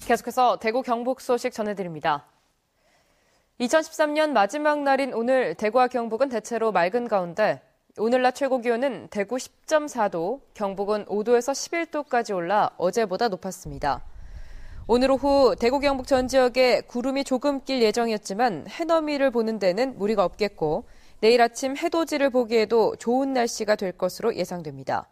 계속해서 대구 경북 소식 전해드립니다. 2013년 마지막 날인 오늘 대구와 경북은 대체로 맑은 가운데 오늘 낮 최고 기온은 대구 10.4도, 경북은 5도에서 11도까지 올라 어제보다 높았습니다. 오늘 오후 대구 경북 전 지역에 구름이 조금 낄 예정이었지만 해넘이를 보는 데는 무리가 없겠고 내일 아침 해돋이를 보기에도 좋은 날씨가 될 것으로 예상됩니다.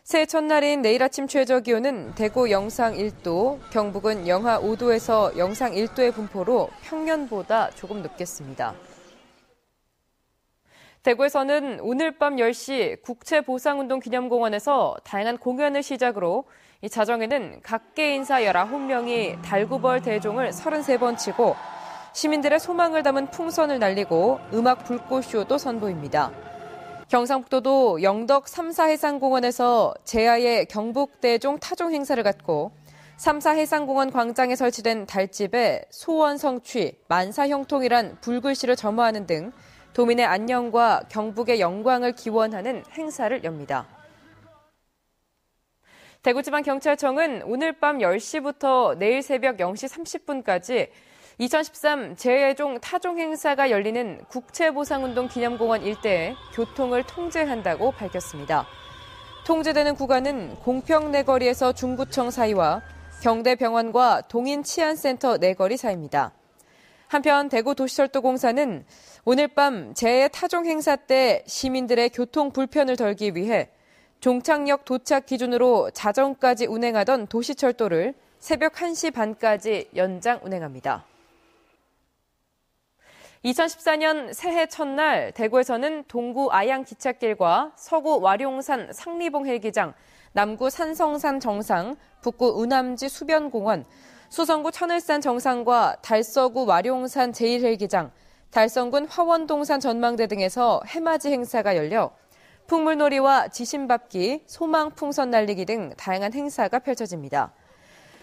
새해 첫날인 내일 아침 최저 기온은 대구 영상 1도, 경북은 영하 5도에서 영상 1도의 분포로 평년보다 조금 높겠습니다. 대구에서는 오늘 밤 10시 국채보상운동기념공원에서 다양한 공연을 시작으로 이 자정에는 각계 인사 19명이 달구벌 대종을 33번 치고 시민들의 소망을 담은 풍선을 날리고 음악 불꽃쇼도 선보입니다. 경상북도도 영덕 3사해상공원에서 제야의 경북대종 타종 행사를 갖고 3사해상공원 광장에 설치된 달집에 소원 성취, 만사형통이란 붉글씨를 점화하는 등 도민의 안녕과 경북의 영광을 기원하는 행사를 엽니다. 대구지방경찰청은 오늘 밤 10시부터 내일 새벽 0시 30분까지 2013 제야종 타종 행사가 열리는 국채보상운동 기념공원 일대에 교통을 통제한다고 밝혔습니다. 통제되는 구간은 공평내거리에서 중구청 사이와 경대병원과 동인치안센터 내거리 사이입니다. 한편 대구도시철도공사는 오늘 밤 제야 타종 행사 때 시민들의 교통 불편을 덜기 위해 종착역 도착 기준으로 자정까지 운행하던 도시철도를 새벽 1시 반까지 연장 운행합니다. 2014년 새해 첫날 대구에서는 동구 아양기찻길과 서구 와룡산 상리봉 헬기장, 남구 산성산 정상, 북구 우남지 수변공원, 수성구 천을산 정상과 달서구 와룡산 제1헬기장, 달성군 화원동산 전망대 등에서 해맞이 행사가 열려 풍물놀이와 지신밟기, 소망풍선 날리기 등 다양한 행사가 펼쳐집니다.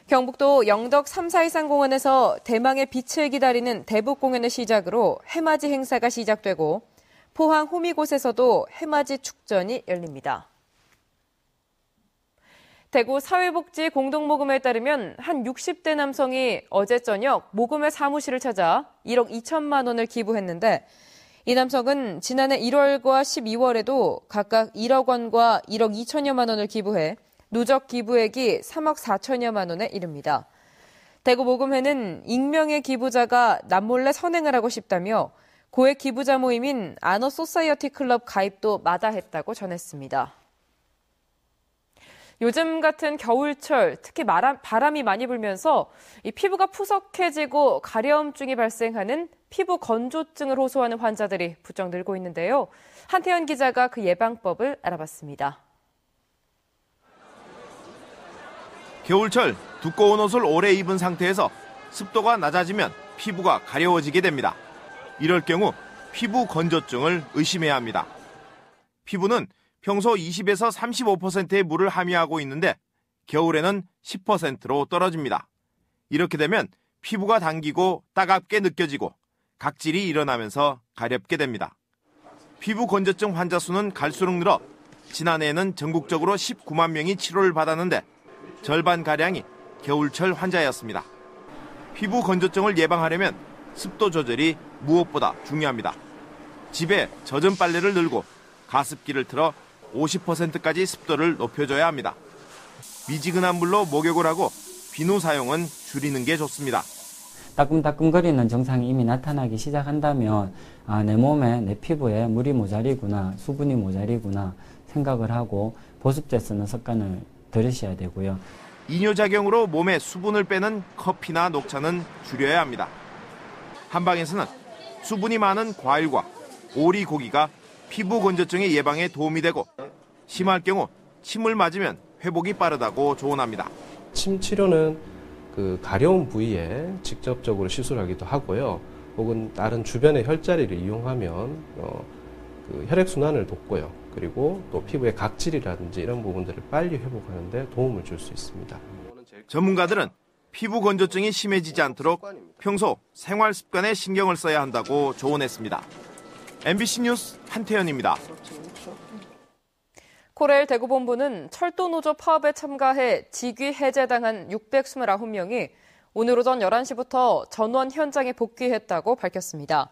경북도 영덕 3사해상공원에서 대망의 빛을 기다리는 대북 공연을 시작으로 해맞이 행사가 시작되고 포항 호미곶에서도 해맞이 축전이 열립니다. 대구 사회복지 공동모금에 따르면 한 60대 남성이 어제 저녁 모금의 사무실을 찾아 1억 2천만 원을 기부했는데 이 남성은 지난해 1월과 12월에도 각각 1억 원과 1억 2천여만 원을 기부해 누적 기부액이 3억 4천여만 원에 이릅니다. 대구 모금회는 익명의 기부자가 남몰래 선행을 하고 싶다며 고액 기부자 모임인 아너 소사이어티 클럽 가입도 마다했다고 전했습니다. 요즘 같은 겨울철 특히 바람이 많이 불면서 이 피부가 푸석해지고 가려움증이 발생하는 피부 건조증을 호소하는 환자들이 부쩍 늘고 있는데요. 한태현 기자가 그 예방법을 알아봤습니다. 겨울철 두꺼운 옷을 오래 입은 상태에서 습도가 낮아지면 피부가 가려워지게 됩니다. 이럴 경우 피부 건조증을 의심해야 합니다. 피부는 평소 20에서 35%의 물을 함유하고 있는데 겨울에는 10%로 떨어집니다. 이렇게 되면 피부가 당기고 따갑게 느껴지고 각질이 일어나면서 가렵게 됩니다. 피부 건조증 환자 수는 갈수록 늘어 지난해에는 전국적으로 19만 명이 치료를 받았는데 절반가량이 겨울철 환자였습니다. 피부 건조증을 예방하려면 습도 조절이 무엇보다 중요합니다. 집에 젖은 빨래를 늘고 가습기를 틀어 50%까지 습도를 높여줘야 합니다. 미지근한 물로 목욕을 하고 비누 사용은 줄이는 게 좋습니다. 따끔따끔거리는 증상이 이미 나타나기 시작한다면 내 몸에, 내 피부에 물이 모자리구나, 수분이 모자리구나 생각을 하고 보습제 쓰는 습관을 들으셔야 되고요. 이뇨작용으로 몸에 수분을 빼는 커피나 녹차는 줄여야 합니다. 한방에서는 수분이 많은 과일과 오리고기가 피부 건조증의 예방에 도움이 되고 심할 경우 침을 맞으면 회복이 빠르다고 조언합니다. 침 치료는 그 가려운 부위에 직접적으로 시술하기도 하고요. 혹은 다른 주변의 혈자리를 이용하면 그 혈액순환을 돕고요. 그리고 또 피부의 각질이라든지 이런 부분들을 빨리 회복하는 데 도움을 줄 수 있습니다. 전문가들은 피부 건조증이 심해지지 않도록 평소 생활 습관에 신경을 써야 한다고 조언했습니다. MBC 뉴스 한태현입니다. 코레일 대구본부는 철도노조 파업에 참가해 직위 해제당한 629명이 오늘 오전 11시부터 전원 현장에 복귀했다고 밝혔습니다.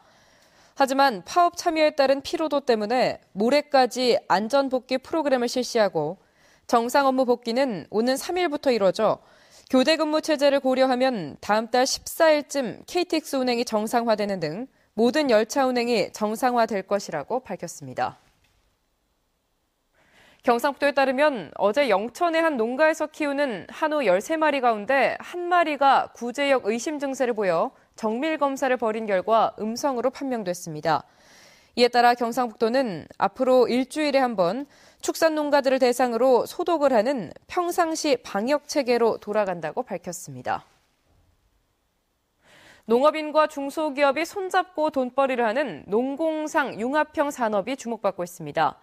하지만 파업 참여에 따른 피로도 때문에 모레까지 안전복귀 프로그램을 실시하고 정상 업무 복귀는 오는 3일부터 이뤄져 교대 근무 체제를 고려하면 다음 달 14일쯤 KTX 운행이 정상화되는 등 모든 열차 운행이 정상화될 것이라고 밝혔습니다. 경상북도에 따르면 어제 영천의 한 농가에서 키우는 한우 13마리 가운데 1마리가 구제역 의심 증세를 보여 정밀 검사를 벌인 결과 음성으로 판명됐습니다. 이에 따라 경상북도는 앞으로 일주일에 한 번 축산 농가들을 대상으로 소독을 하는 평상시 방역 체계로 돌아간다고 밝혔습니다. 농업인과 중소기업이 손잡고 돈벌이를 하는 농공상 융합형 산업이 주목받고 있습니다.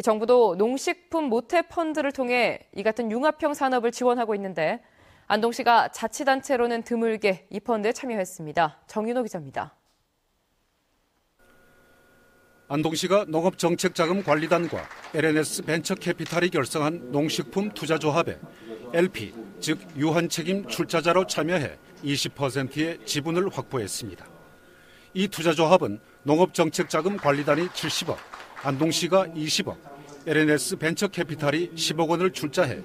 정부도 농식품 모태 펀드를 통해 이 같은 융합형 산업을 지원하고 있는데 안동시가 자치단체로는 드물게 이 펀드에 참여했습니다. 정윤호 기자입니다. 안동시가 농업정책자금관리단과 LNS 벤처캐피탈이 결성한 농식품 투자조합에 LP, 즉 유한책임 출자자로 참여해 20%의 지분을 확보했습니다. 이 투자조합은 농업정책자금관리단이 70억, 안동시가 20억, LNS 벤처캐피탈이 10억 원을 출자해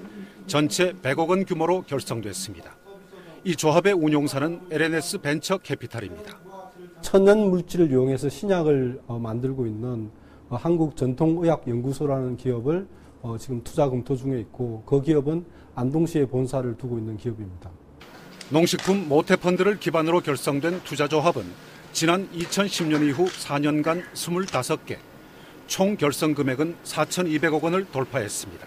전체 100억 원 규모로 결성됐습니다. 이 조합의 운용사는 LNS 벤처캐피탈입니다. 천연 물질을 이용해서 신약을 만들고 있는 한국전통의학연구소라는 기업을 지금 투자 검토 중에 있고 그 기업은 안동시에 본사를 두고 있는 기업입니다. 농식품 모태펀드를 기반으로 결성된 투자조합은 지난 2010년 이후 4년간 25개, 총 결성 금액은 4,200억 원을 돌파했습니다.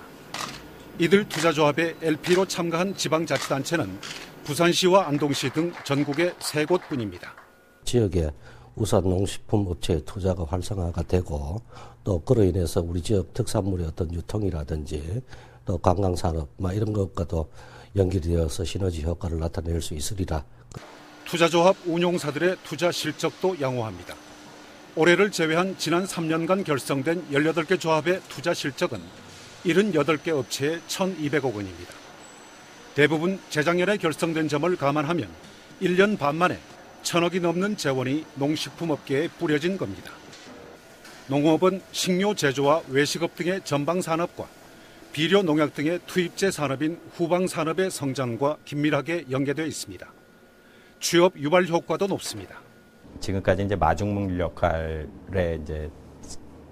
이들 투자조합에 LP로 참가한 지방자치단체는 부산시와 안동시 등 전국의 3곳뿐입니다. 지역에 우선 농식품 업체의 투자가 활성화가 되고 또 그로 인해서 우리 지역 특산물의 어떤 유통이라든지 또 관광산업 이런 것과도 연결되어서 시너지 효과를 나타낼 수 있으리라. 투자조합 운용사들의 투자 실적도 양호합니다. 올해를 제외한 지난 3년간 결성된 18개 조합의 투자 실적은 78개 업체에 1,200억 원입니다. 대부분 재작년에 결성된 점을 감안하면 1년 반 만에 1,000억이 넘는 재원이 농식품업계에 뿌려진 겁니다. 농업은 식료 제조와 외식업 등의 전방산업과 비료 농약 등의 투입제 산업인 후방산업의 성장과 긴밀하게 연계되어 있습니다. 취업 유발 효과도 높습니다. 지금까지 이제 마중물 역할에 이제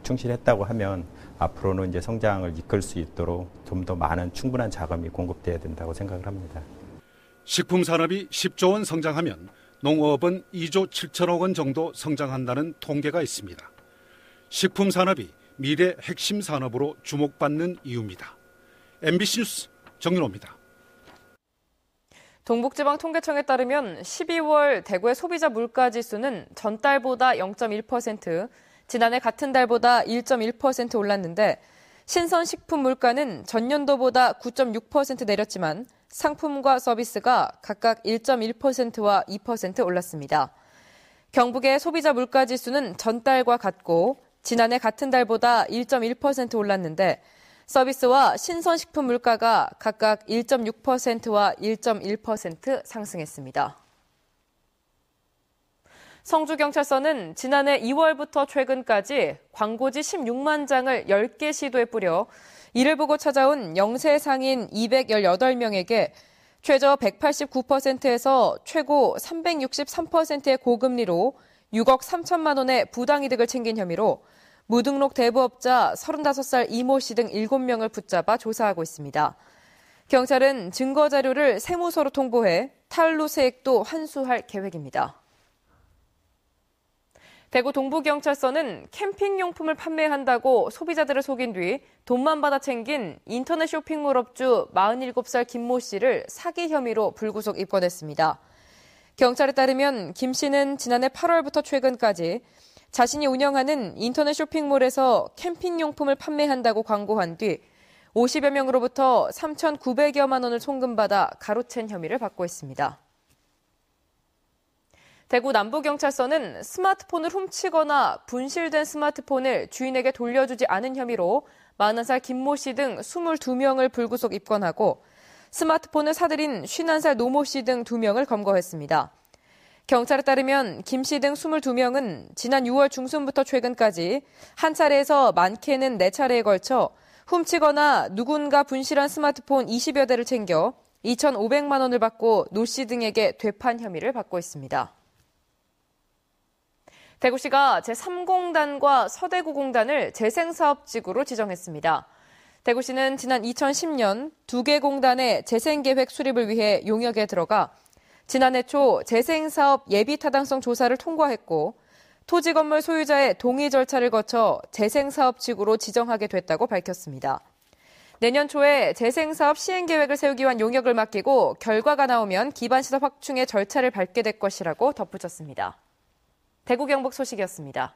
충실했다고 하면 앞으로는 이제 성장을 이끌 수 있도록 좀 더 많은 충분한 자금이 공급돼야 된다고 생각을 합니다. 식품 산업이 10조 원 성장하면 농업은 2조 7천억 원 정도 성장한다는 통계가 있습니다. 식품 산업이 미래 핵심 산업으로 주목받는 이유입니다. MBC 뉴스 정윤호입니다. 동북지방통계청에 따르면 12월 대구의 소비자 물가지수는 전달보다 0.1%, 지난해 같은 달보다 1.1% 올랐는데 신선식품 물가는 전년도보다 9.6% 내렸지만 상품과 서비스가 각각 1.1%와 2% 올랐습니다. 경북의 소비자 물가지수는 전달과 같고 지난해 같은 달보다 1.1% 올랐는데 서비스와 신선식품 물가가 각각 1.6%와 1.1% 상승했습니다. 성주경찰서는 지난해 2월부터 최근까지 광고지 16만 장을 10개 시도에 뿌려 이를 보고 찾아온 영세 상인 218명에게 최저 189%에서 최고 363%의 고금리로 6억 3천만 원의 부당이득을 챙긴 혐의로 무등록 대부업자 35살 이모 씨 등 7명을 붙잡아 조사하고 있습니다. 경찰은 증거 자료를 세무서로 통보해 탈루 세액도 환수할 계획입니다. 대구 동부경찰서는 캠핑용품을 판매한다고 소비자들을 속인 뒤 돈만 받아 챙긴 인터넷 쇼핑몰 업주 47살 김모 씨를 사기 혐의로 불구속 입건했습니다. 경찰에 따르면 김 씨는 지난해 8월부터 최근까지 자신이 운영하는 인터넷 쇼핑몰에서 캠핑용품을 판매한다고 광고한 뒤 50여 명으로부터 3,900여만 원을 송금받아 가로챈 혐의를 받고 있습니다. 대구 남부경찰서는 스마트폰을 훔치거나 분실된 스마트폰을 주인에게 돌려주지 않은 혐의로 40살 김모 씨 등 22명을 불구속 입건하고 스마트폰을 사들인 51살 노모 씨 등 2명을 검거했습니다. 경찰에 따르면 김 씨 등 22명은 지난 6월 중순부터 최근까지 한 차례에서 많게는 4차례에 걸쳐 훔치거나 누군가 분실한 스마트폰 20여 대를 챙겨 2,500만 원을 받고 노 씨 등에게 되판 혐의를 받고 있습니다. 대구시가 제3공단과 서대구공단을 재생사업지구로 지정했습니다. 대구시는 지난 2010년 2개 공단의 재생계획 수립을 위해 용역에 들어가 지난해 초 재생사업 예비타당성 조사를 통과했고 토지 건물 소유자의 동의 절차를 거쳐 재생사업지구로 지정하게 됐다고 밝혔습니다. 내년 초에 재생사업 시행계획을 세우기 위한 용역을 맡기고 결과가 나오면 기반시설 확충의 절차를 밟게 될 것이라고 덧붙였습니다. 대구 경북 소식이었습니다.